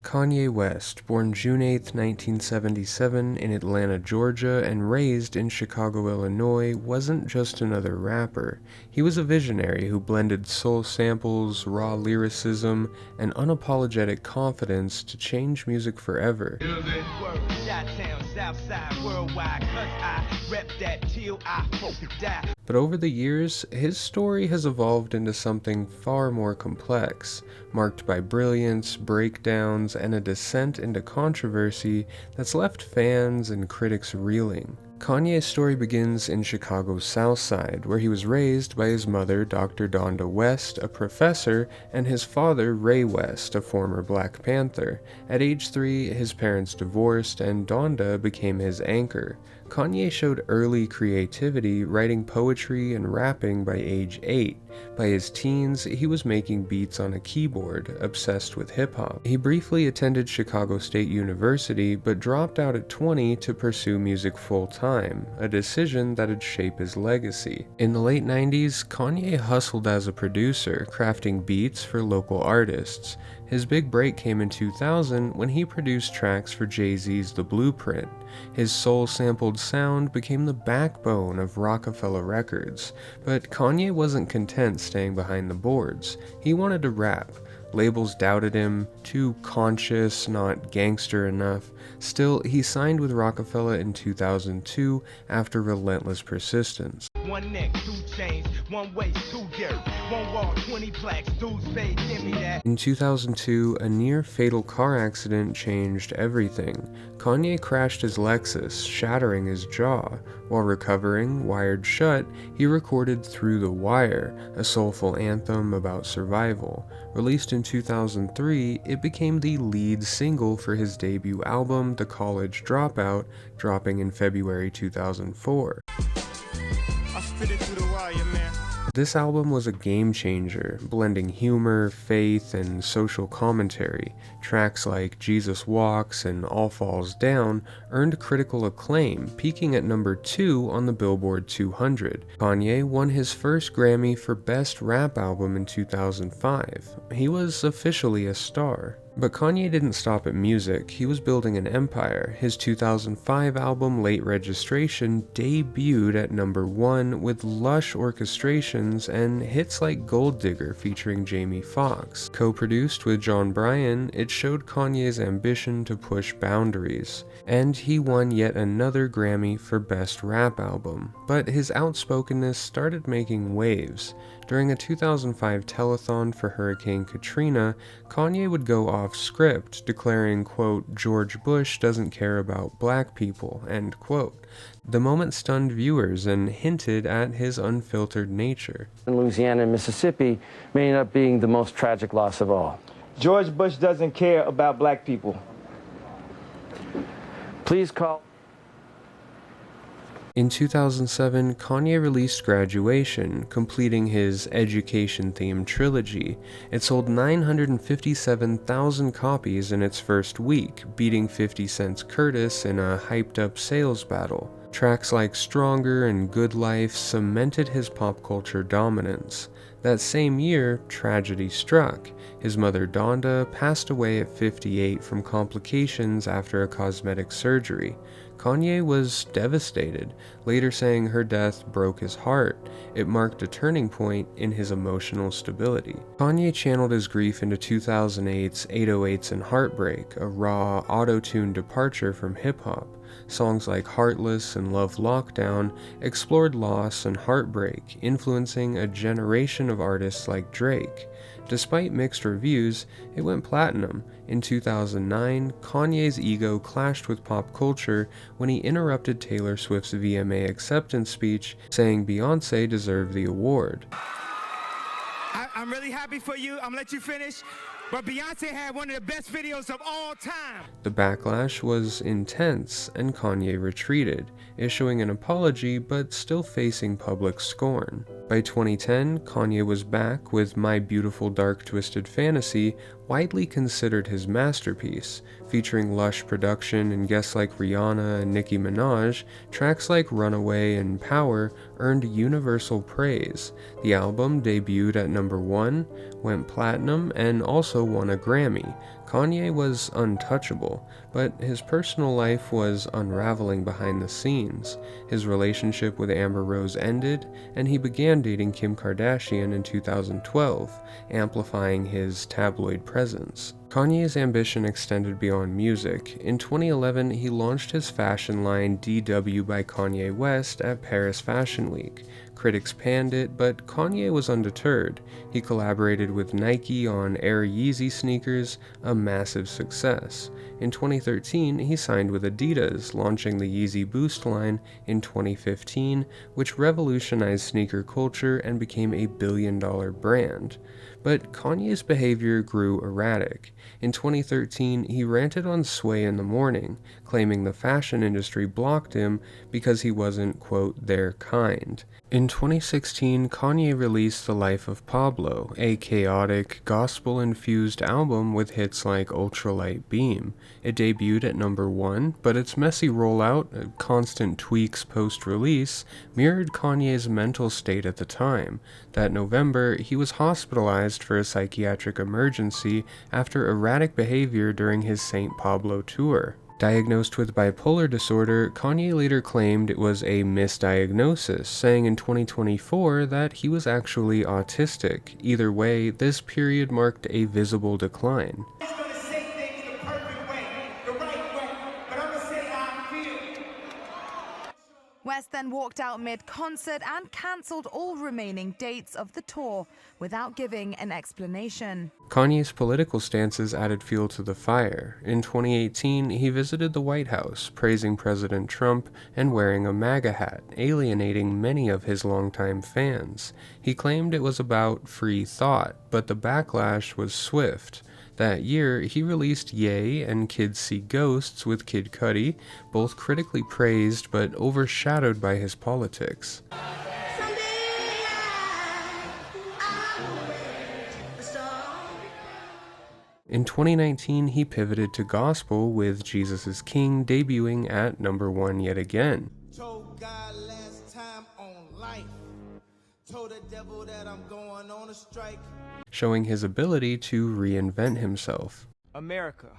Kanye West, born June 8, 1977 in Atlanta, Georgia, and raised in Chicago, Illinois, wasn't just another rapper. He was a visionary who blended soul samples, raw lyricism, and unapologetic confidence to change music forever. But over the years, his story has evolved into something far more complex, marked by brilliance, breakdowns, and a descent into controversy that's left fans and critics reeling. Kanye's story begins in Chicago's South Side, where he was raised by his mother, Dr. Donda West, a professor, and his father, Ray West, a former Black Panther. At age 3, his parents divorced, and Donda became his anchor. Kanye showed early creativity, writing poetry and rapping by age 8. By his teens, he was making beats on a keyboard, obsessed with hip-hop. He briefly attended Chicago State University, but dropped out at 20 to pursue music full-time, a decision that'd shape his legacy. In the late 90s, Kanye hustled as a producer, crafting beats for local artists. His big break came in 2000 when he produced tracks for Jay-Z's The Blueprint. His soul-sampled sound became the backbone of Rockefeller Records, but Kanye wasn't content staying behind the boards. He wanted to rap. Labels doubted him, too conscious, not gangster enough. Still, he signed with Rockefeller in 2002 after relentless persistence. One neck, 2 chains, 1 waist, 2 gear, 1 wall, 20 plaques, dudes say, give me that. In 2002, a near-fatal car accident changed everything. Kanye crashed his Lexus, shattering his jaw. While recovering, wired shut, he recorded Through the Wire, a soulful anthem about survival. Released in 2003, it became the lead single for his debut album, The College Dropout, dropping in February 2004. This album was a game changer, blending humor, faith, and social commentary. Tracks like Jesus Walks and All Falls Down earned critical acclaim, peaking at number 2 on the Billboard 200. Kanye won his first Grammy for Best Rap Album in 2005. He was officially a star. But Kanye didn't stop at music, he was building an empire. His 2005 album Late Registration debuted at number 1 with lush orchestrations and hits like Gold Digger featuring Jamie Foxx. Co-produced with John Bryan, it showed Kanye's ambition to push boundaries. And he won yet another Grammy for Best Rap Album. But his outspokenness started making waves. During a 2005 telethon for Hurricane Katrina, Kanye would go off script, declaring, quote, "George Bush doesn't care about black people," end quote. The moment stunned viewers and hinted at his unfiltered nature. In Louisiana and Mississippi may end up being the most tragic loss of all. George Bush doesn't care about black people. Please call. In 2007, Kanye released Graduation, completing his education-themed trilogy. It sold 957,000 copies in its first week, beating 50 Cent's Curtis in a hyped-up sales battle. Tracks like Stronger and Good Life cemented his pop culture dominance. That same year, tragedy struck. His mother Donda passed away at 58 from complications after a cosmetic surgery. Kanye was devastated, later saying her death broke his heart. It marked a turning point in his emotional stability. Kanye channeled his grief into 2008's 808s and Heartbreak, a raw, auto-tuned departure from hip-hop. Songs like Heartless and Love Lockdown explored loss and heartbreak, influencing a generation of artists like Drake. Despite mixed reviews, it went platinum. In 2009, Kanye's ego clashed with pop culture when he interrupted Taylor Swift's VMA acceptance speech, saying Beyoncé deserved the award. I'm really happy for you. I'm gonna let you finish. But Beyonce had one of the best videos of all time. The backlash was intense, and Kanye retreated, issuing an apology but still facing public scorn. By 2010, Kanye was back with My Beautiful Dark Twisted Fantasy, widely considered his masterpiece. Featuring lush production and guests like Rihanna and Nicki Minaj, tracks like Runaway and Power earned universal praise. The album debuted at number 1, went platinum, and also won a Grammy. Kanye was untouchable, but his personal life was unraveling behind the scenes. His relationship with Amber Rose ended, and he began dating Kim Kardashian in 2012, amplifying his tabloid presence. Kanye's ambition extended beyond music. In 2011, he launched his fashion line DW by Kanye West at Paris Fashion Week. Critics panned it, but Kanye was undeterred. He collaborated with Nike on Air Yeezy sneakers, a massive success. In 2013, he signed with Adidas, launching the Yeezy Boost line in 2015, which revolutionized sneaker culture and became a billion-dollar brand. But Kanye's behavior grew erratic. In 2013, he ranted on Sway in the Morning, claiming the fashion industry blocked him because he wasn't, quote, their kind. In 2016, Kanye released The Life of Pablo, a chaotic, gospel-infused album with hits like Ultralight Beam. It debuted at #1, but its messy rollout, constant tweaks post-release, mirrored Kanye's mental state at the time. That November, he was hospitalized for a psychiatric emergency after erratic behavior during his St. Pablo tour. Diagnosed with bipolar disorder, Kanye later claimed it was a misdiagnosis, saying in 2024 that he was actually autistic. Either way, this period marked a visible decline. He's gonna say things the perfect way, the right way, but I'm gonna say how I feel. West then walked out mid-concert and cancelled all remaining dates of the tour without giving an explanation. Kanye's political stances added fuel to the fire. In 2018, he visited the White House, praising President Trump and wearing a MAGA hat, alienating many of his longtime fans. He claimed it was about free thought, but the backlash was swift. That year, he released Ye and Kids See Ghosts with Kid Cudi, both critically praised but overshadowed by his politics. In 2019, he pivoted to gospel with Jesus is King debuting at #1 yet again. Told God last time on life. Told the devil that I'm going on a strike. Showing his ability to reinvent himself. America.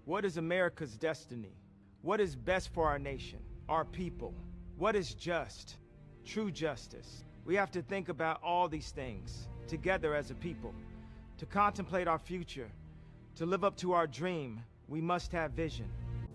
What is America's destiny? What is best for our nation, our people? What is just, true justice? We have to think about all these things together as a people. To contemplate our future, to live up to our dream, we must have vision.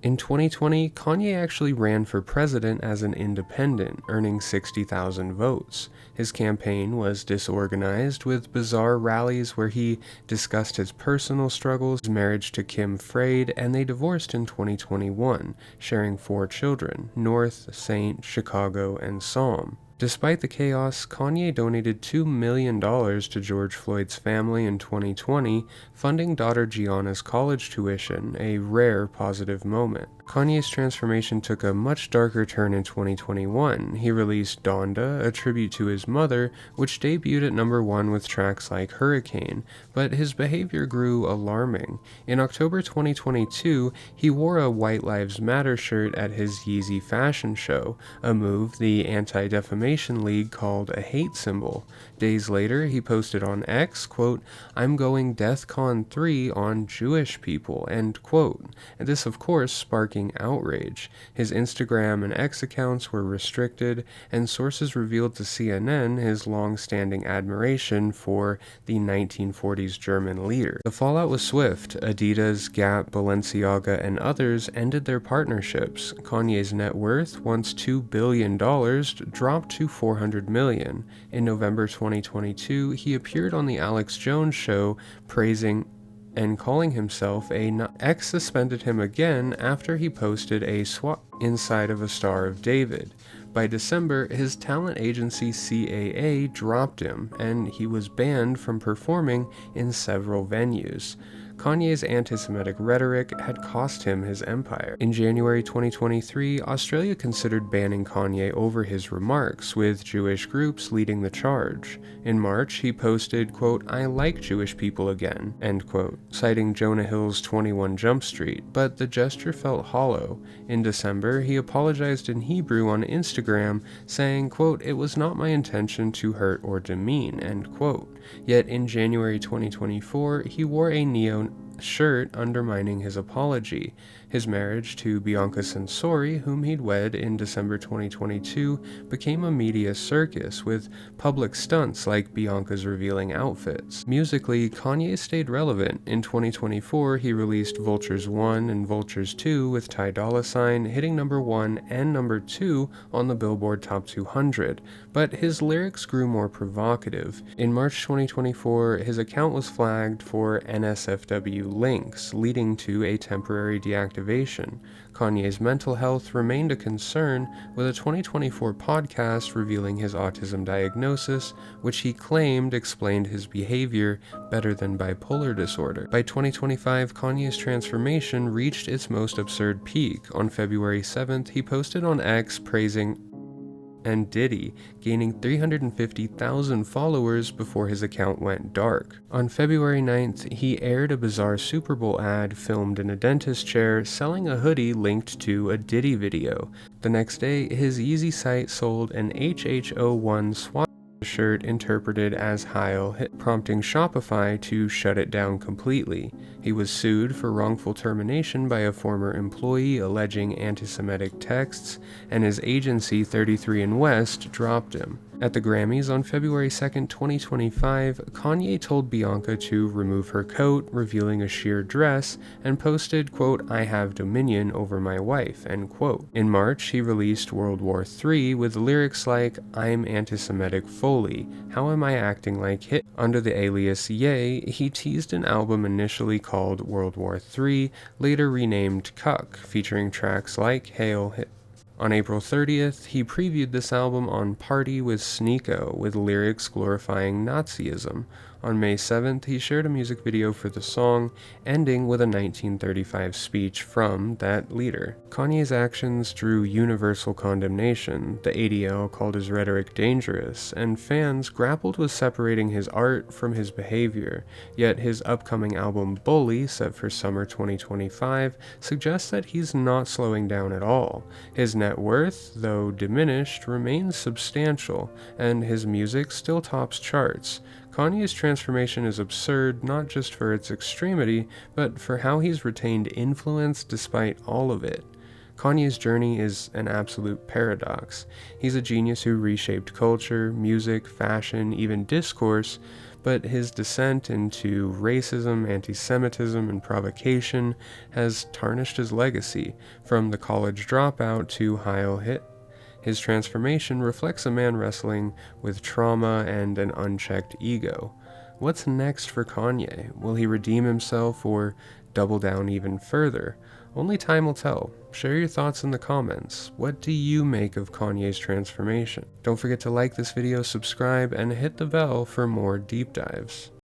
In 2020, Kanye actually ran for president as an independent, earning 60,000 votes. His campaign was disorganized, with bizarre rallies where he discussed his personal struggles, his marriage to Kim Frade, and they divorced in 2021, sharing 4 children: North, Saint, Chicago, and Psalm. Despite the chaos, Kanye donated $2 million to George Floyd's family in 2020, funding daughter Gianna's college tuition, a rare positive moment. Kanye's transformation took a much darker turn in 2021. He released Donda, a tribute to his mother, which debuted at #1 with tracks like Hurricane, but his behavior grew alarming. In October 2022, he wore a White Lives Matter shirt at his Yeezy fashion show, a move the Anti-Defamation League called a hate symbol. Days later, he posted on X, quote, "I'm going DEFCON 3 on Jewish people," end quote. And this, of course, sparking outrage. His Instagram and X accounts were restricted, and sources revealed to CNN his long-standing admiration for the 1940s German leader. The fallout was swift. Adidas, Gap, Balenciaga, and others ended their partnerships. Kanye's net worth, once $2 billion, dropped to $400 million. In November 2022, he appeared on the Alex Jones Show, praising and calling himself X suspended him again after he posted a swap inside of a Star of David. By December, his talent agency CAA dropped him, and he was banned from performing in several venues. Kanye's anti-Semitic rhetoric had cost him his empire. In January 2023, Australia considered banning Kanye over his remarks, with Jewish groups leading the charge. In March, he posted, quote, "I like Jewish people again," end quote, citing Jonah Hill's 21 Jump Street, but the gesture felt hollow. In December, he apologized in Hebrew on Instagram, saying, quote, "It was not my intention to hurt or demean," end quote. Yet in January 2024, he wore a shirt undermining his apology. His marriage to Bianca Censori, whom he'd wed in December 2022, became a media circus with public stunts like Bianca's revealing outfits. Musically, Kanye stayed relevant. In 2024, he released Vultures 1 and Vultures 2 with Ty Dolla $ign, hitting number 1 and number 2 on the Billboard Top 200, but his lyrics grew more provocative. In March 2024, his account was flagged for NSFW links, leading to a temporary deactivation. Kanye's mental health remained a concern, with a 2024 podcast revealing his autism diagnosis, which he claimed explained his behavior better than bipolar disorder. By 2025, Kanye's transformation reached its most absurd peak. On February 7th, he posted on X praising and Diddy, gaining 350,000 followers before his account went dark. On February 9th, he aired a bizarre Super Bowl ad filmed in a dentist chair selling a hoodie linked to a Diddy video. The next day, his Yeezy site sold an HHO1 swat shirt interpreted as Heil Hit, prompting Shopify to shut it down completely. He was sued for wrongful termination by a former employee alleging anti-Semitic texts, and his agency 33andWest dropped him. At the Grammys on February 2, 2025, Kanye told Bianca to remove her coat, revealing a sheer dress, and posted, quote, "I have dominion over my wife," end quote. In March, he released World War III with lyrics like, "I'm anti-Semitic fully, how am I acting like Hit?" Under the alias Ye, he teased an album initially called World War III, later renamed Cuck, featuring tracks like Hail Hit. On April 30th, he previewed this album on Party with Sneeko, with lyrics glorifying Nazism. On May 7th, he shared a music video for the song, ending with a 1935 speech from that leader. Kanye's actions drew universal condemnation. The ADL called his rhetoric dangerous, and fans grappled with separating his art from his behavior. Yet his upcoming album Bully, set for summer 2025, suggests that he's not slowing down at all. His net worth, though diminished, remains substantial, and his music still tops charts. Kanye's transformation is absurd not just for its extremity, but for how he's retained influence despite all of it. Kanye's journey is an absolute paradox. He's a genius who reshaped culture, music, fashion, even discourse, but his descent into racism, anti-Semitism, and provocation has tarnished his legacy, from the College Dropout to Heil Hit. His transformation reflects a man wrestling with trauma and an unchecked ego. What's next for Kanye? Will he redeem himself or double down even further? Only time will tell. Share your thoughts in the comments. What do you make of Kanye's transformation? Don't forget to like this video, subscribe, and hit the bell for more deep dives.